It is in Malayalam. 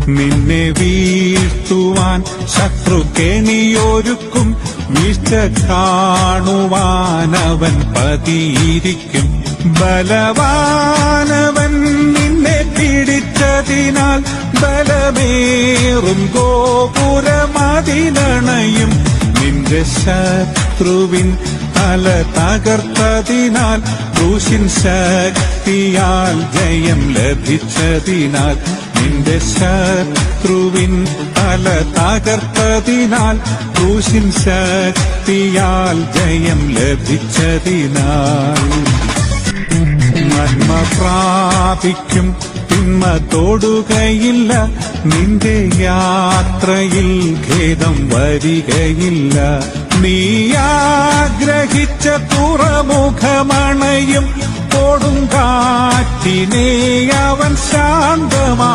നിന്നെ വീഴ്ത്തുവാൻ ശത്രു കെണിയൊരുക്കും. വീഴ്ച കാണുവാനവൻ പതിയിരിക്കും. ബലവാനവൻ നിന്നെ പിടിച്ചതിനാൽ ബലമേറും ഗോപുരമതിലണയും. നിന്റെ ശത്രുവിൻ തല തകർത്തതിനാൽ ക്രൂശിൻ ശക്തിയാൽ ജയം ലഭിച്ചതിനാൽ. നിന്റെ ശത്രുവിൻ തല തകർത്തതിനാൽ ക്രൂശിൻ ശക്തിയാൽ ജയം ലഭിച്ചതിനാൽ. നന്മ പ്രാപിക്കും, തിന്മ തൊടുകയില്ല. നിന്റെ യാത്രയിൽ ഖേദം വരികയില്ല. നീ ആഗ്രഹിച്ച തുറമുഖമണയും. കൊടുങ്കാറ്റിനെ അവൻ ശാന്തമാ